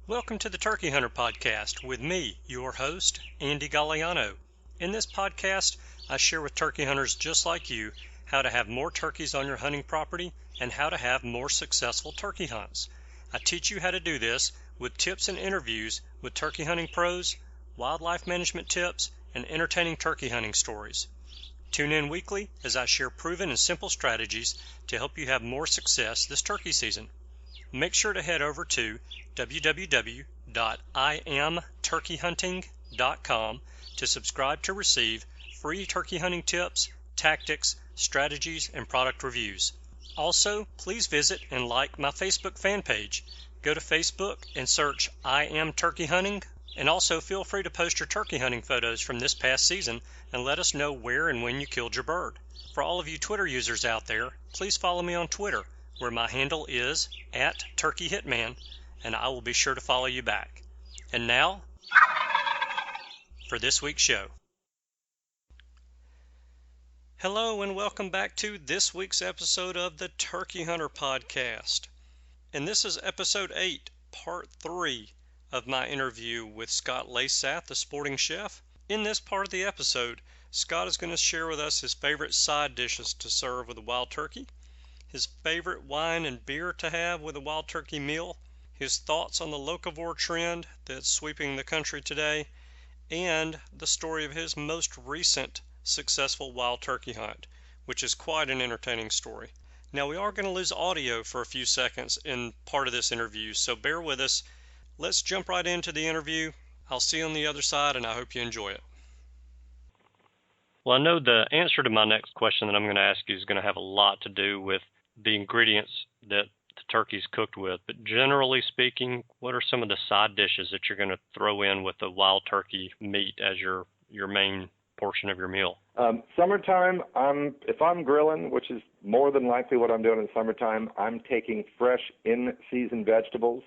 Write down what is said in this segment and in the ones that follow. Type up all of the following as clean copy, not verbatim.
Welcome to the Turkey Hunter Podcast with me, your host, Andy Galliano. In this podcast, I share with turkey hunters just like you how to have more turkeys on your hunting property and how to have more successful turkey hunts. I teach you how to do this with tips and interviews with turkey hunting pros, wildlife management tips, and entertaining turkey hunting stories. Tune in weekly as I share proven and simple strategies to help you have more success this turkey season. Make sure to head over to www.iamturkeyhunting.com to subscribe to receive free turkey hunting tips, tactics, strategies, and product reviews. Also, please visit and like my Facebook fan page. Go to Facebook and search I Am Turkey Hunting, and also feel free to post your turkey hunting photos from this past season and let us know where and when you killed your bird. For all of you Twitter users out there, please follow me on Twitter, where my handle is @TurkeyHitman, and I will be sure to follow you back. And now, for this week's show. Hello and welcome back to this week's episode of the Turkey Hunter Podcast. And this is episode 8, part 3 of my interview with Scott Leysath, the sporting chef. In this part of the episode, Scott is going to share with us his favorite side dishes to serve with a wild turkey, his favorite wine and beer to have with a wild turkey meal, his thoughts on the locavore trend that's sweeping the country today, and the story of his most recent successful wild turkey hunt, which is quite an entertaining story. Now, we are going to lose audio for a few seconds in part of this interview, so bear with us. Let's jump right into the interview. I'll see you on the other side, and I hope you enjoy it. Well, I know the answer to my next question that I'm going to ask you is going to have a lot to do with the ingredients that the turkey's cooked with, but generally speaking, what are some of the side dishes that you're going to throw in with the wild turkey meat as your main portion of your meal? Summertime, if I'm grilling, which is more than likely what I'm doing in summertime, I'm taking fresh in-season vegetables.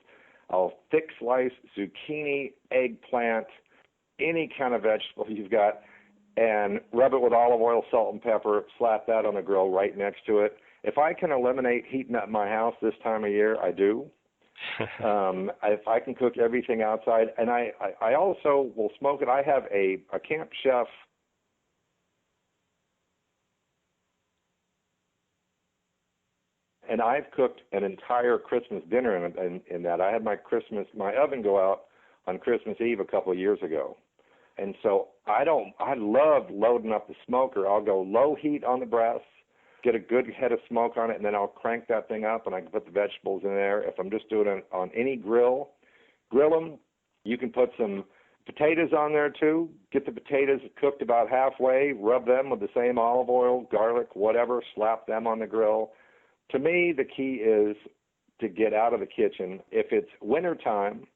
I'll thick slice zucchini, eggplant, any kind of vegetable you've got, and rub it with olive oil, salt, and pepper, slap that on the grill right next to it. If I can eliminate heating up my house this time of year, I do. If I can cook everything outside, and I also will smoke it. I have a camp chef. And I've cooked an entire Christmas dinner in that. I had my oven go out on Christmas Eve a couple of years ago. And so I love loading up the smoker. I'll go low heat on the breast, get a good head of smoke on it, and then I'll crank that thing up and I can put the vegetables in there. If I'm just doing it on any grill them. You can put some potatoes on there too. Get the potatoes cooked about halfway, rub them with the same olive oil, garlic, whatever, slap them on the grill. To me, the key is to get out of the kitchen. If it's wintertime,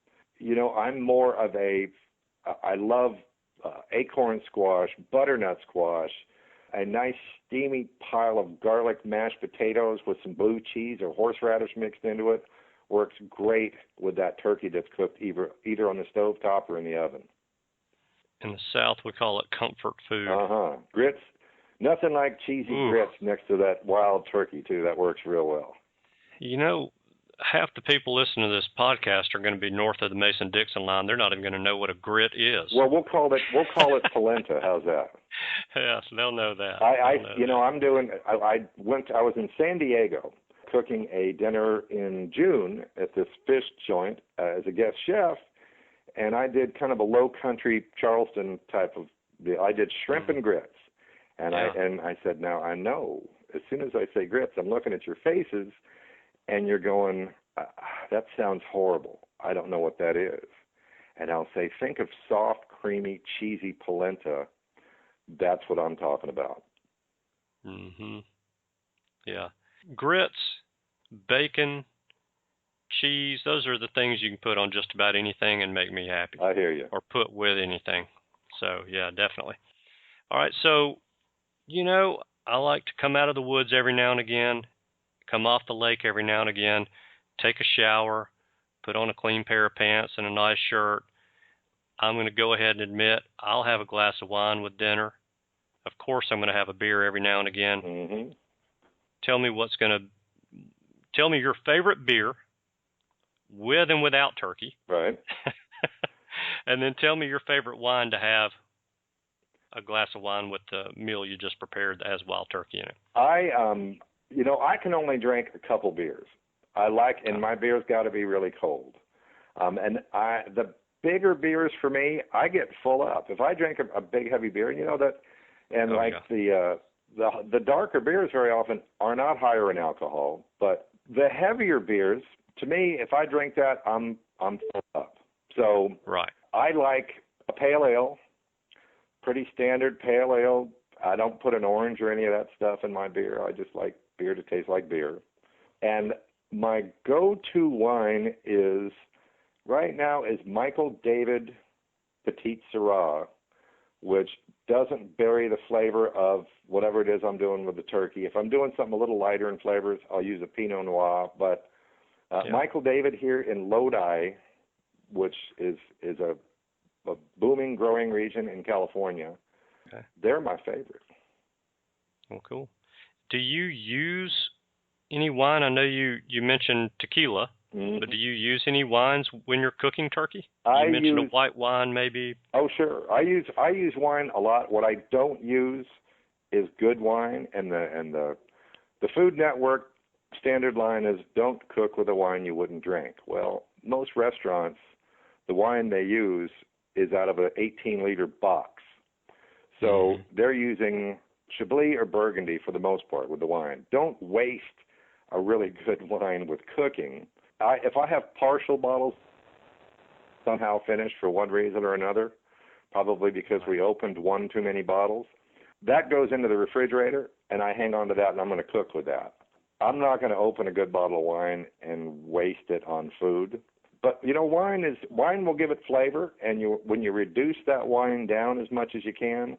I'm more of I love acorn squash, butternut squash, a nice steamy pile of garlic mashed potatoes with some blue cheese or horseradish mixed into it works great with that turkey that's cooked either on the stovetop or in the oven. In the South, we call it comfort food. Grits. Nothing like cheesy grits next to that wild turkey, too. That works real well. Half the people listening to this podcast are going to be north of the Mason-Dixon line. They're not even going to know what a grit is. Well, we'll call it polenta. How's that? Yes, they'll know that. I was in San Diego cooking a dinner in June at this fish joint as a guest chef, and I did kind of a low country Charleston type of deal. I did shrimp and grits. And I said, now I know, as soon as I say grits, I'm looking at your faces, and you're going, that sounds horrible. I don't know what that is. And I'll say, think of soft, creamy, cheesy polenta. That's what I'm talking about. Mm-hmm. Yeah. Grits, bacon, cheese, those are the things you can put on just about anything and make me happy. I hear you. Or put with anything. So, yeah, definitely. All right, so I like to come out of the woods every now and again, come off the lake every now and again, take a shower, put on a clean pair of pants and a nice shirt. I'm going to go ahead and admit I'll have a glass of wine with dinner. Of course, I'm going to have a beer every now and again. Mm-hmm. Tell me your favorite beer, with and without turkey. Right. And then tell me your favorite wine to have a glass of wine with the meal you just prepared that has wild turkey in it. I can only drink a couple beers. And my beer's got to be really cold. The bigger beers for me, I get full up. If I drink a big heavy beer, the darker beers very often are not higher in alcohol, but the heavier beers, to me, if I drink that, I'm full up. So right. I like a pale ale, pretty standard pale ale. I don't put an orange or any of that stuff in my beer. I just like beer to taste like beer. And my go-to wine right now is Michael David Petite Syrah, which doesn't bury the flavor of whatever it is I'm doing with the turkey. If I'm doing something a little lighter in flavors, I'll use a Pinot Noir. But Michael David here in Lodi, which is a booming, growing region in California, they're my favorite. Well, cool. Do you use any wine? I know you mentioned tequila, but do you use any wines when you're cooking turkey? You mentioned a white wine, maybe. Oh, sure. I use wine a lot. What I don't use is good wine, and the Food Network standard line is don't cook with a wine you wouldn't drink. Well, most restaurants, the wine they use is out of an 18-liter box. So they're using Chablis or Burgundy for the most part with the wine. Don't waste a really good wine with cooking. If I have partial bottles somehow finished for one reason or another, probably because we opened one too many bottles, that goes into the refrigerator, and I hang on to that, and I'm going to cook with that. I'm not going to open a good bottle of wine and waste it on food. But, wine will give it flavor, and when you reduce that wine down as much as you can,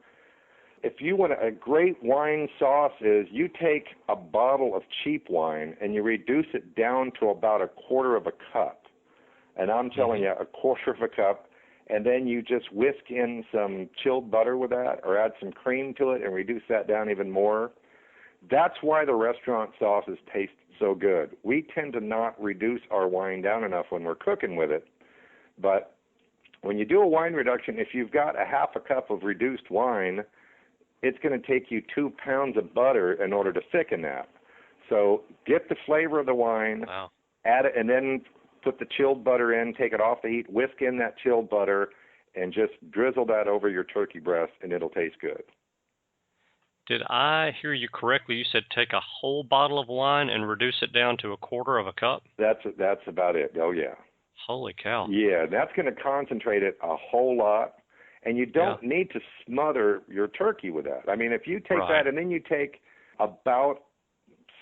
if you want a great wine sauce is you take a bottle of cheap wine and you reduce it down to about a quarter of a cup. And I'm telling you, a quarter of a cup, and then you just whisk in some chilled butter with that or add some cream to it and reduce that down even more. That's why the restaurant sauces taste so good. We tend to not reduce our wine down enough when we're cooking with it. But when you do a wine reduction, if you've got a half a cup of reduced wine, it's going to take you 2 pounds of butter in order to thicken that. So get the flavor of the wine, add it, and then put the chilled butter in, take it off the heat, whisk in that chilled butter, and just drizzle that over your turkey breast, and it'll taste good. Did I hear you correctly? You said take a whole bottle of wine and reduce it down to a quarter of a cup? That's about it. Oh, yeah. Holy cow. Yeah, that's going to concentrate it a whole lot, and you don't need to smother your turkey with that. I mean, if you take that and then you take about,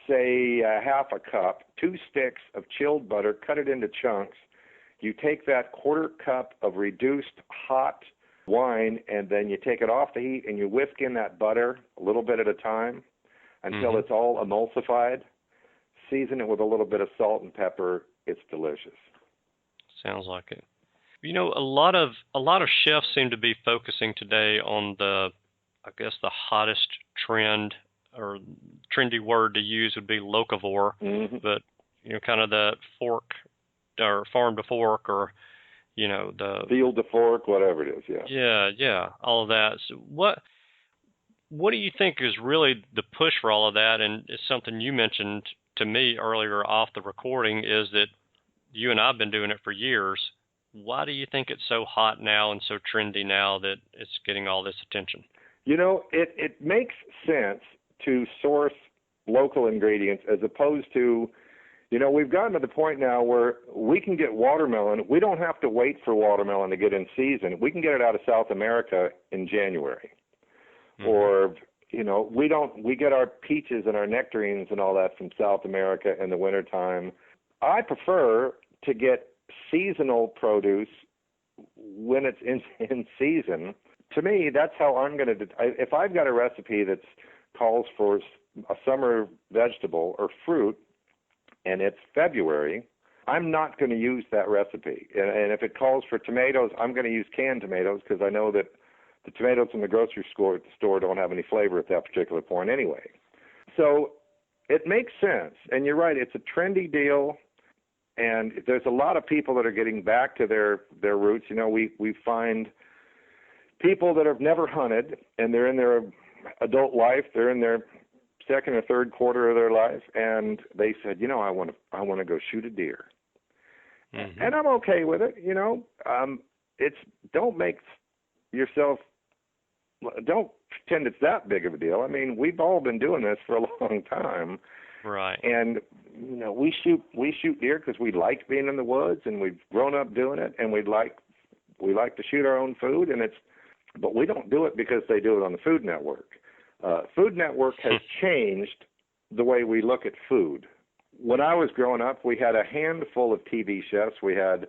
say, a half a cup, 2 sticks of chilled butter, cut it into chunks, you take that quarter cup of reduced hot wine, and then you take it off the heat and you whisk in that butter a little bit at a time until it's all emulsified. Season it with a little bit of salt and pepper. It's delicious. Sounds like it. A lot of chefs seem to be focusing today on the hottest trend, or trendy word to use would be locavore, but kind of the fork or farm to fork, or the field to fork, whatever it is. Yeah, all of that. So what do you think is really the push for all of that? And it's something you mentioned to me earlier off the recording, is that you and I've been doing it for years. Why do you think it's so hot now and so trendy now that it's getting all this attention? It makes sense to source local ingredients as opposed to, we've gotten to the point now where we can get watermelon. We don't have to wait for watermelon to get in season. We can get it out of South America in January. Or, we get our peaches and our nectarines and all that from South America in the wintertime. I prefer to get seasonal produce when it's in season. To me, that's how I'm going to, if I've got a recipe that calls for a summer vegetable or fruit, and it's February, I'm not going to use that recipe. And if it calls for tomatoes, I'm going to use canned tomatoes because I know that the tomatoes in the grocery store don't have any flavor at that particular point anyway. So it makes sense. And you're right, it's a trendy deal. And there's a lot of people that are getting back to their roots. You know, we find people that have never hunted, and they're in their adult life. They're in their second or third quarter of their life, and they said, you know, I want to go shoot a deer. Mm-hmm. And I'm okay with it. You know, don't pretend it's that big of a deal. I mean, we've all been doing this for a long time. Right. And you know, we shoot deer because we like being in the woods, and we've grown up doing it, and we like to shoot our own food, but we don't do it because they do it on the Food Network. Food Network has changed the way we look at food. When I was growing up, we had a handful of TV chefs. We had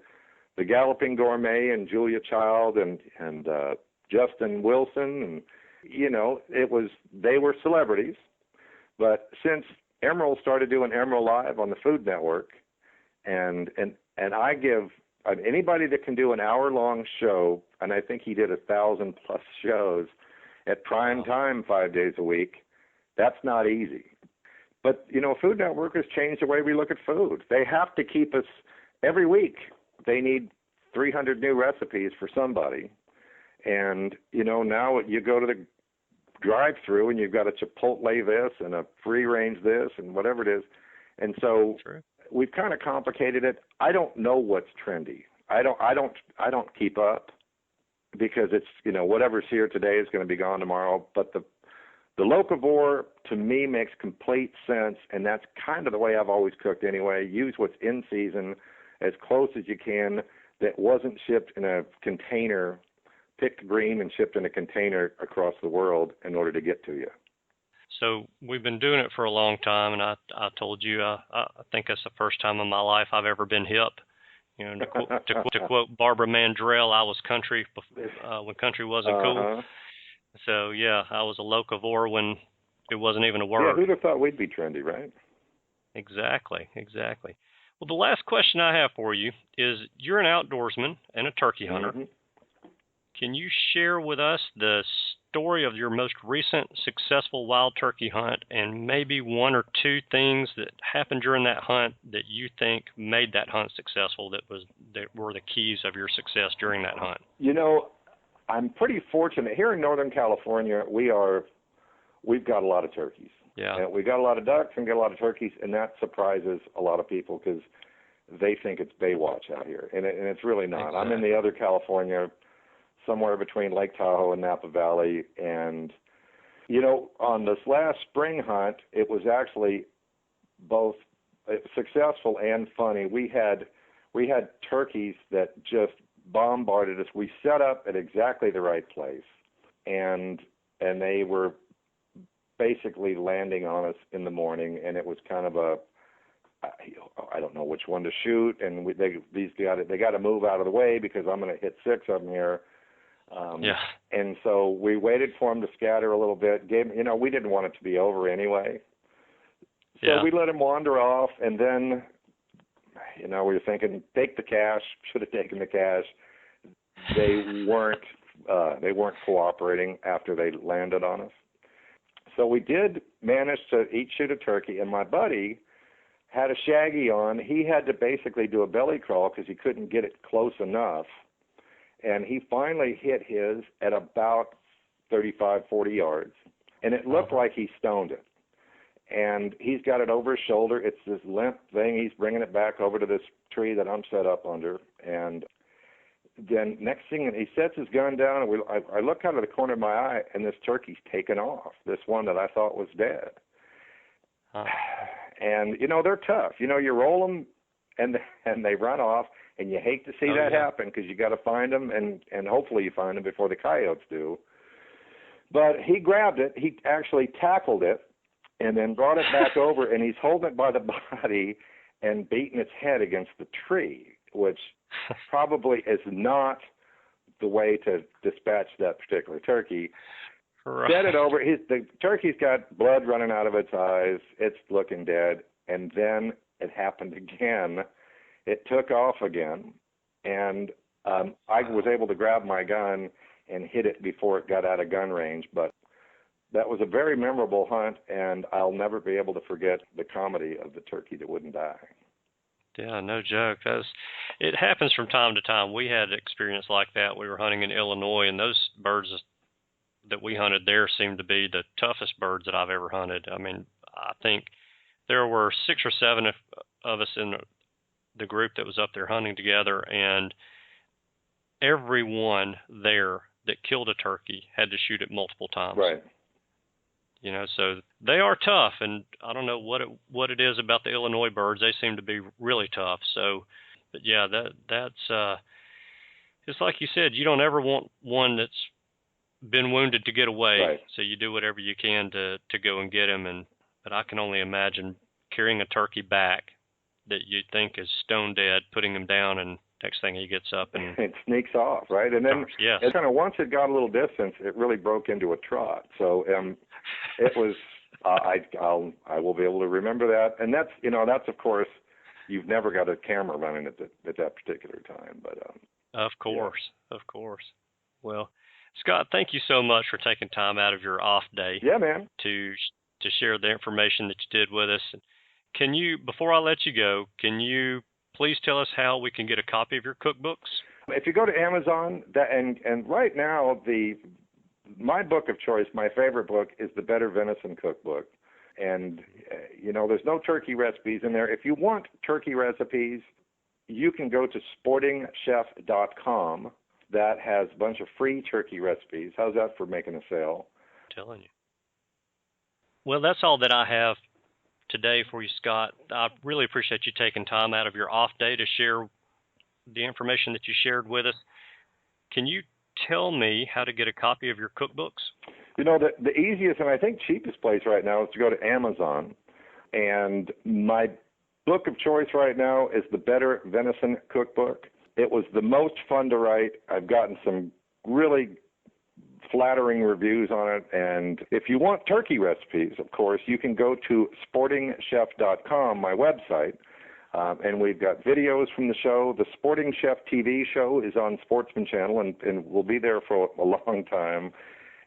the Galloping Gourmet and Julia Child and Justin Wilson, and you know, they were celebrities. But since Emerald started doing Emerald Live on the Food Network, and I give anybody that can do an hour-long show, and I think he did 1,000+ shows at prime time 5 days a week, that's not easy. But, you know, Food Network has changed the way we look at food. They have to keep us every week. They need 300 new recipes for somebody. And, you know, now you go to the drive-through and you've got a Chipotle this and a free-range this and whatever it is. And so we've kind of complicated it. I don't know what's trendy. I don't keep up because it's, you know, whatever's here today is going to be gone tomorrow. But the locavore to me makes complete sense, and that's kind of the way I've always cooked anyway. Use what's in season as close as you can that wasn't shipped in a container, picked green and shipped in a container across the world in order to get to you. So we've been doing it for a long time, and I told you I think that's the first time in my life I've ever been hip. You know, to quote Barbara Mandrell, I was country when country wasn't cool. So yeah, I was a locavore when it wasn't even a word. Yeah, who'd have thought we'd be trendy, right? Exactly. Well, the last question I have for you is: you're an outdoorsman and a turkey hunter. Mm-hmm. Can you share with us the story of your most recent successful wild turkey hunt, and maybe one or two things that happened during that hunt that you think made that hunt successful, that were the keys of your success during that hunt? You know, I'm pretty fortunate. Here in Northern California, we've got a lot of turkeys. Yeah. And we got a lot of ducks and got a lot of turkeys, and that surprises a lot of people because they think it's Baywatch out here, and it's really not. Exactly. I'm in the other California, somewhere between Lake Tahoe and Napa Valley. And, you know, on this last spring hunt, it was actually both successful and funny. We had turkeys that just bombarded us. We set up at exactly the right place, and they were basically landing on us in the morning, and it was kind of I don't know which one to shoot, and they got to move out of the way because I'm going to hit 6 of them here. And so we waited for them to scatter a little bit. We didn't want it to be over anyway. So we let them wander off, and then, we were thinking, take the cash. Should have taken the cash. They weren't cooperating after they landed on us. So we did manage to each shoot a turkey, and my buddy had a shaggy on. He had to basically do a belly crawl because he couldn't get it close enough. And he finally hit his at about 35, 40 yards. And it looked like he stoned it. And he's got it over his shoulder. It's this limp thing. He's bringing it back over to this tree that I'm set up under. And then next thing, he sets his gun down, and I look out of the corner of my eye, and this turkey's taken off, this one that I thought was dead. And, they're tough. You roll them, and they run off. And you hate to see that happen because you got to find them, and hopefully you find them before the coyotes do. But he grabbed it. He actually tackled it and then brought it back over, and he's holding it by the body and beating its head against the tree, which probably is not the way to dispatch that particular turkey. Right. Set it over. The turkey's got blood running out of its eyes. It's looking dead. And then it happened again. It took off again, and I was able to grab my gun and hit it before it got out of gun range. But that was a very memorable hunt, and I'll never be able to forget the comedy of the turkey that wouldn't die. Yeah, no joke. It happens from time to time. We had an experience like that. We were hunting in Illinois, and those birds that we hunted there seemed to be the toughest birds that I've ever hunted. I mean, I think there were 6 or 7 of us in the group that was up there hunting together, and everyone there that killed a turkey had to shoot it multiple times. Right. You know, so they are tough, and I don't know what it is about the Illinois birds. They seem to be really tough. So, but yeah, that's it's like you said. You don't ever want one that's been wounded to get away. Right. So you do whatever you can to go and get him. But I can only imagine carrying a turkey back that you think is stone dead, putting him down, and next thing he gets up and it sneaks off, right? And then yes. it kind of, once it got a little distance, it really broke into a trot. So it was I will be able to remember that. And that's of course, you've never got a camera running at that particular time. But of course. Well, Scott, thank you so much for taking time out of your off day. Yeah, man. To share the information that you did with us. Can you, before I let you go, can you please tell us how we can get a copy of your cookbooks? If you go to Amazon, and right now my book of choice, my favorite book, is the Better Venison Cookbook. And there's no turkey recipes in there. If you want turkey recipes, you can go to sportingchef.com. That has a bunch of free turkey recipes. How's that for making a sale? I'm telling you. Well, that's all that I have today for you, Scott. I really appreciate you taking time out of your off day to share the information that you shared with us. Can you tell me how to get a copy of your cookbooks? The easiest and I think cheapest place right now is to go to Amazon. And my book of choice right now is the Better Venison Cookbook. It was the most fun to write. I've gotten some really flattering reviews on it. And if you want turkey recipes, of course, you can go to sportingchef.com, my website, and we've got videos from the show. The Sporting Chef TV show is on Sportsman Channel and will be there for a long time.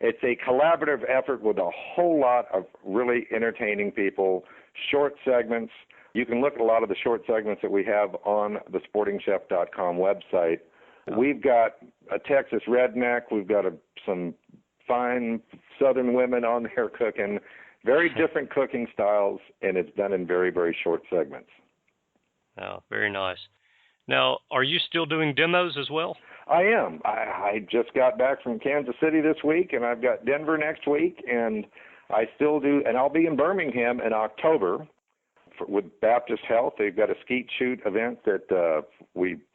It's a collaborative effort with a whole lot of really entertaining people, short segments. You can look at a lot of the short segments that we have on the sportingchef.com website. We've got a Texas redneck. We've got some fine Southern women on there cooking, very different cooking styles, and it's done in very, very short segments. Oh, very nice. Now, are you still doing demos as well? I am. I just got back from Kansas City this week, and I've got Denver next week, and I still do, and I'll be in Birmingham in October with Baptist Health. They've got a skeet shoot event that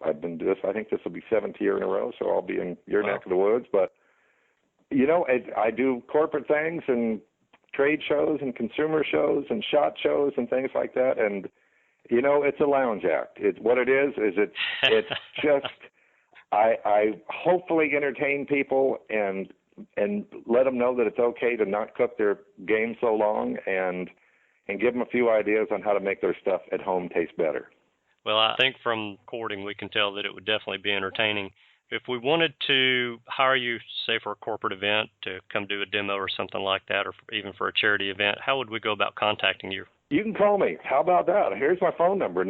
I've been doing. I think this will be 7th year in a row, so I'll be in your neck of the woods. But I do corporate things and trade shows and consumer shows and SHOT shows and things like that. And it's a lounge act. What it is it's just I hopefully entertain people and let them know that it's okay to not cook their game so long and give them a few ideas on how to make their stuff at home taste better. Well, I think from recording we can tell that it would definitely be entertaining. If we wanted to hire you, say, for a corporate event to come do a demo or something like that, or even for a charity event, how would we go about contacting you? You can call me. How about that? Here's my phone number,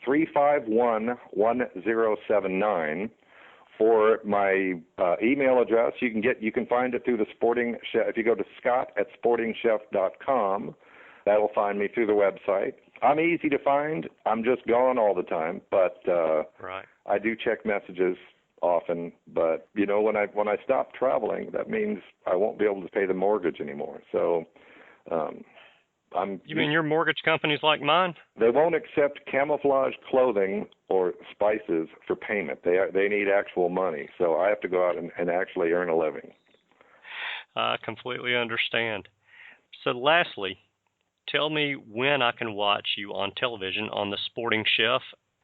916-351-1079. Or my email address, you can find it through the Sporting Chef. If you go to scott@sportingchef.com, that'll find me through the website. I'm easy to find. I'm just gone all the time, but right. I do check messages often. But when I stop traveling, that means I won't be able to pay the mortgage anymore. So You mean your mortgage company's like mine? They won't accept camouflage clothing or spices for payment. They need actual money. So I have to go out and actually earn a living. I completely understand. So lastly, tell me when I can watch you on television on the Sporting Chef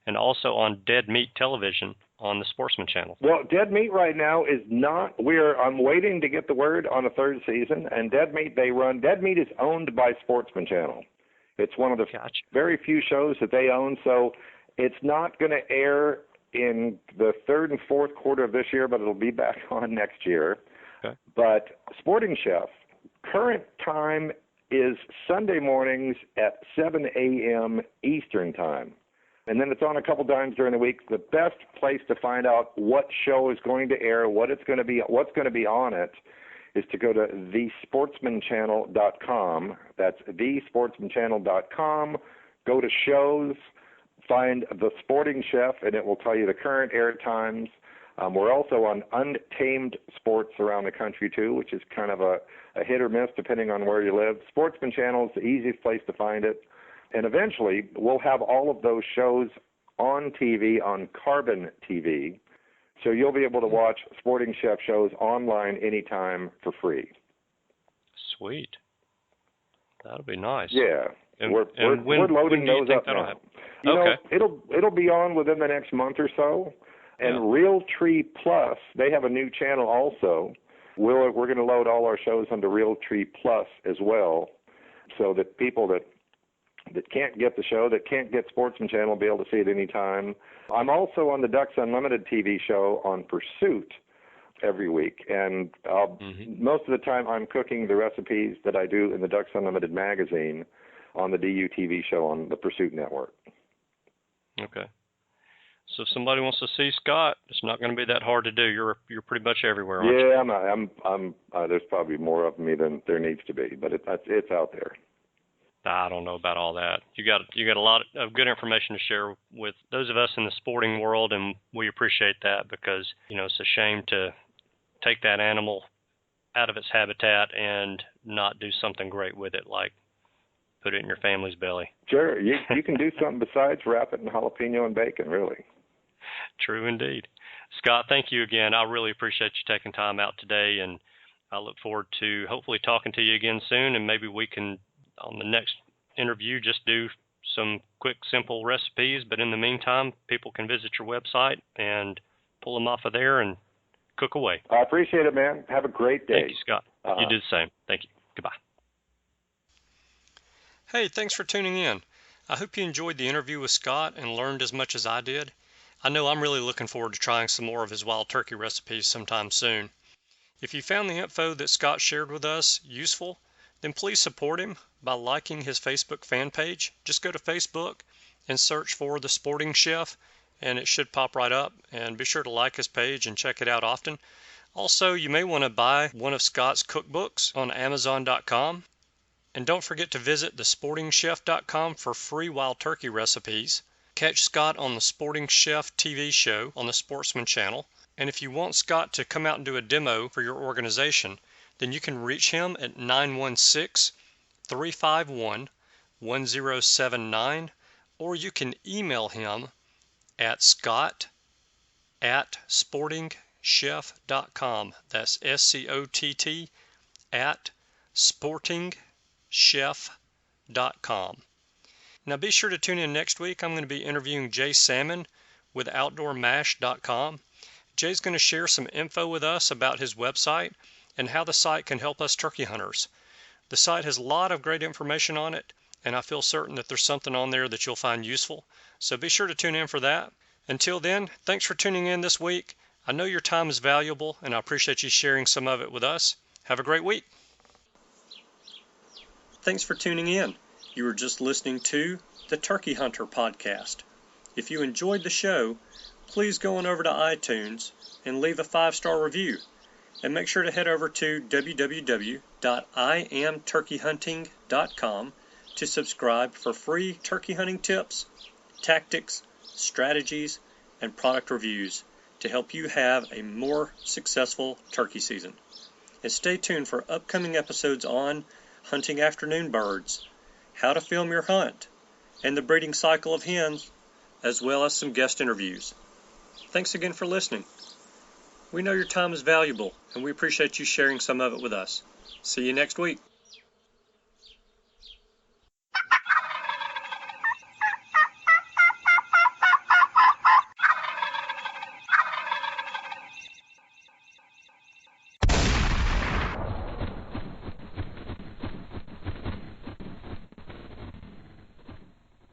and also on Dead Meat Television on the Sportsman Channel. Well, Dead Meat right now is not. I'm waiting to get the word on a third season, and Dead Meat Dead Meat is owned by Sportsman Channel. It's one of the very few shows that they own, so it's not going to air in the third and fourth quarter of this year, but it'll be back on next year. Okay. But Sporting Chef, current time is Sunday mornings at 7 a.m. Eastern Time. And then it's on a couple times during the week. The best place to find out what show is going to air, what's going to be on it, is to go to thesportsmanchannel.com. That's thesportsmanchannel.com. Go to shows, find The Sporting Chef, and it will tell you the current air times. We're also on Untamed Sports around the country, too, which is kind of a hit or miss depending on where you live. Sportsman Channel is the easiest place to find it. And eventually, we'll have all of those shows on TV, on Carbon TV. So you'll be able to watch Sporting Chef shows online anytime for free. Sweet. That'll be nice. Yeah. And we're loading those up now. You know, it'll be on within the next month or so. And Realtree Plus, they have a new channel also. We're going to load all our shows onto Realtree Plus as well, so that people that can't get the show, that can't get Sportsman Channel, will be able to see it anytime. I'm also on the Ducks Unlimited TV show on Pursuit every week, and most of the time I'm cooking the recipes that I do in the Ducks Unlimited magazine on the DU TV show on the Pursuit Network. Okay. So if somebody wants to see Scott, it's not going to be that hard to do. You're pretty much everywhere, aren't you? Yeah, I'm there's probably more of me than there needs to be, but it's out there. I don't know about all that. You got a lot of good information to share with those of us in the sporting world, and we appreciate that, because it's a shame to take that animal out of its habitat and not do something great with it, like put it in your family's belly. Sure, you can do something besides wrap it in jalapeno and bacon, really. True indeed. Scott, thank you again. I really appreciate you taking time out today, and I look forward to hopefully talking to you again soon, and maybe we can, on the next interview, just do some quick, simple recipes. But in the meantime, people can visit your website and pull them off of there and cook away. I appreciate it, man. Have a great day. Thank you, Scott. You do the same. Thank you. Goodbye. Hey, thanks for tuning in. I hope you enjoyed the interview with Scott and learned as much as I did. I know I'm really looking forward to trying some more of his wild turkey recipes sometime soon. If you found the info that Scott shared with us useful, then please support him by liking his Facebook fan page. Just go to Facebook and search for The Sporting Chef, and it should pop right up. And be sure to like his page and check it out often. Also, you may want to buy one of Scott's cookbooks on Amazon.com. And don't forget to visit thesportingchef.com for free wild turkey recipes. Catch Scott on the Sporting Chef TV show on the Sportsman Channel. And if you want Scott to come out and do a demo for your organization, then you can reach him at 916-351-1079, or you can email him at scott@sportingchef.com. That's SCOTT @sportingchef.com. Now be sure to tune in next week. I'm going to be interviewing Jay Salmon with OutdoorMash.com. Jay's going to share some info with us about his website and how the site can help us turkey hunters. The site has a lot of great information on it, and I feel certain that there's something on there that you'll find useful. So be sure to tune in for that. Until then, thanks for tuning in this week. I know your time is valuable, and I appreciate you sharing some of it with us. Have a great week. Thanks for tuning in. You were just listening to the Turkey Hunter Podcast. If you enjoyed the show, please go on over to iTunes and leave a 5-star review. And make sure to head over to www.iamturkeyhunting.com to subscribe for free turkey hunting tips, tactics, strategies, and product reviews to help you have a more successful turkey season. And stay tuned for upcoming episodes on hunting afternoon birds, how to film your hunt, and the breeding cycle of hens, as well as some guest interviews. Thanks again for listening. We know your time is valuable, and we appreciate you sharing some of it with us. See you next week.